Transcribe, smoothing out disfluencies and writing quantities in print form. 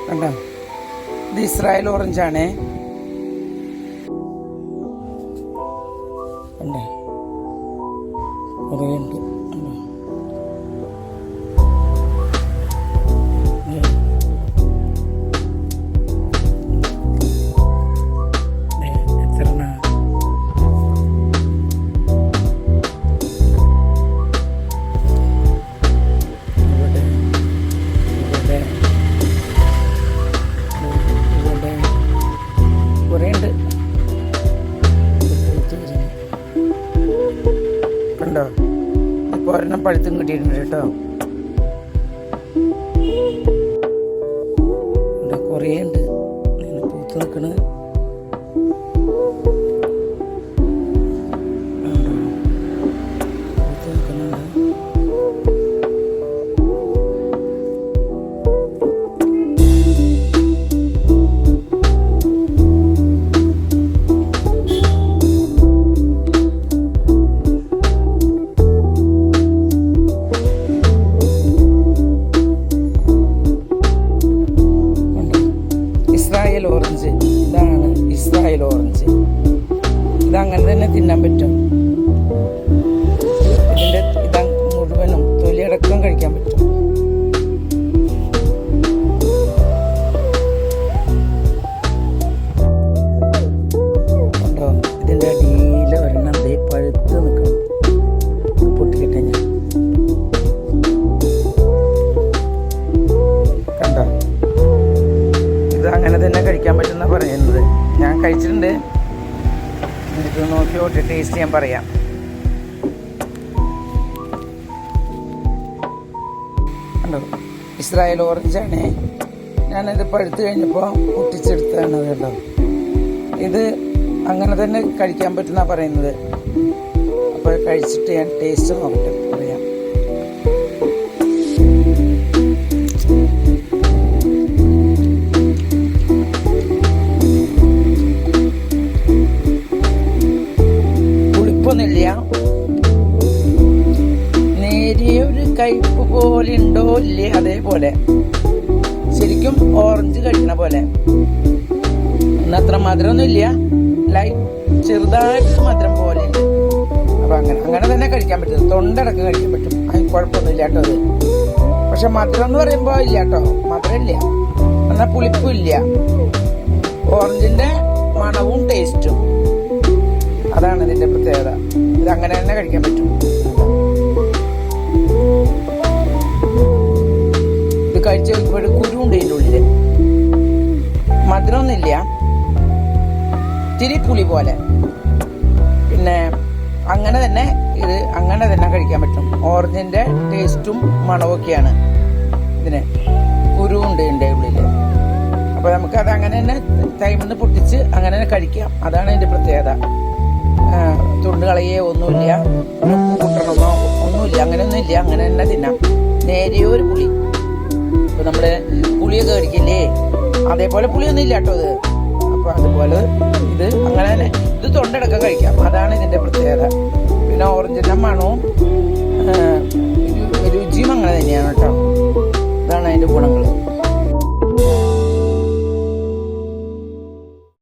കണ്ടോ, ഇത് ഇസ്രായേൽ ഓറഞ്ചാണേ. കണ്ടോ, കുറേ ഉണ്ട്. കണ്ടോ, കണ്ടോ, ഇപ്പോൾ ഒരെണ്ണം പഴുത്തും കിട്ടിയിട്ടുണ്ട് കേട്ടോ. കുറേ ഉണ്ട് പൂത്ത് നിൽക്കണ്. പൂത്ത് നിൽക്കുന്നുണ്ട്. ഇസ്രായേൽ ഓറഞ്ച്, ഇതാണ് ഇസ്രായേൽ ഓറഞ്ച്. ഇതങ്ങനെ തന്നെ തിന്നാൻ പറ്റും. ഇതിൻ്റെ ഇതാ മുഴുവനും തൊലിയടക്കം കഴിക്കാൻ പറ്റും. കണ്ടോ, ഇതിൻ്റെ അടിയിൽ ഒരെണ്ണം ദേ പഴുത്ത് നിൽക്കണം. പൊട്ടിക്കട്ടെ ഞാൻ. കണ്ടോ, അങ്ങനെ തന്നെ കഴിക്കാൻ പറ്റുന്ന പറയുന്നത്. ഞാൻ കഴിച്ചിട്ടുണ്ട്. എനിക്ക് നോക്കി ടേസ്റ്റ് ചെയ്യാൻ പറയാം. കണ്ടോ, ഇസ്രായേൽ ഓറഞ്ചാണ്. ഞാനിത് പഴുത്ത് കഴിഞ്ഞപ്പോൾ പൊട്ടിച്ചെടുത്തതാണ്. കേട്ടോ, ഇത് അങ്ങനെ തന്നെ കഴിക്കാൻ പറ്റുന്ന പറയുന്നത്. അപ്പോൾ കഴിച്ചിട്ട് ഞാൻ ടേസ്റ്റ് നോക്കട്ടെ പറയാം. ൊന്നുമില്ല, നേരിയ ഒരു കയ്പ്പ് പോലെ ഉണ്ടോ ഇല്ലേ, അതേപോലെ ശരിക്കും ഓറഞ്ച് കഴിക്കണ പോലെ. അത്ര മധുരമൊന്നുമില്ല, ചെറുതായിട്ട് മധുരം പോലെ ഉണ്ട്. അപ്പൊ അങ്ങനെ തന്നെ കഴിക്കാൻ പറ്റും. തൊണ്ടടക്കം കഴിക്കാൻ പറ്റും. അതിന് കുഴപ്പമൊന്നുമില്ല കേട്ടോ. അത് പക്ഷെ മധുരം എന്ന് പറയുമ്പോ ഇല്ല കേട്ടോ, മധുരം ഇല്ല, എന്നാൽ പുളിപ്പും ഇല്ല. ഓറഞ്ചിന്റെ മണവും ടേസ്റ്റും, അതാണ് ഇതിന്റെ പ്രത്യേകത. ഇത് അങ്ങനെ തന്നെ കഴിക്കാൻ പറ്റും. ഇത് കഴിച്ച് കഴിക്കുമ്പോൾ കുരുണ്ട് ഇതിൻ്റെ ഉള്ളില്. മധുരമൊന്നുമില്ല, ഇത്തിരി പുളി പോലെ. പിന്നെ അങ്ങനെ തന്നെ ഇത് അങ്ങനെ തന്നെ കഴിക്കാൻ പറ്റും. ഓറഞ്ചിന്റെ ടേസ്റ്റും മണമൊക്കെയാണ് ഇതിന്. കുരുണ്ട് ഇതിൻ്റെ ഉള്ളില്. അപ്പൊ നമുക്ക് അത് അങ്ങനെ തന്നെ തൈമന്ന് പൊട്ടിച്ച് അങ്ങനെ തന്നെ കഴിക്കാം. അതാണ് ഇതിന്റെ പ്രത്യേകത. തുണ്ട് കളയേ ഒന്നുമില്ല, കൂട്ടണമെന്നോ ഒന്നുമില്ല, അങ്ങനെയൊന്നും ഇല്ല. അങ്ങനെ തന്നെ തിന്നാം. നേരിയൊരു പുളി, ഇപ്പൊ നമ്മള് പുളിയൊക്കെ കഴിക്കില്ലേ, അതേപോലെ പുളിയൊന്നും ഇല്ല കേട്ടോ ഇത്. അപ്പൊ അതുപോലെ ഇത് അങ്ങനെ തന്നെ ഇത് തൊണ്ടടക്കം കഴിക്കാം. അതാണ് ഇതിന്റെ പ്രത്യേകത. പിന്നെ ഓറഞ്ചിന്റെ മണവും രുചിയും അങ്ങനെ തന്നെയാണ് കേട്ടോ. ഇതാണ് അതിന്റെ ഗുണങ്ങൾ.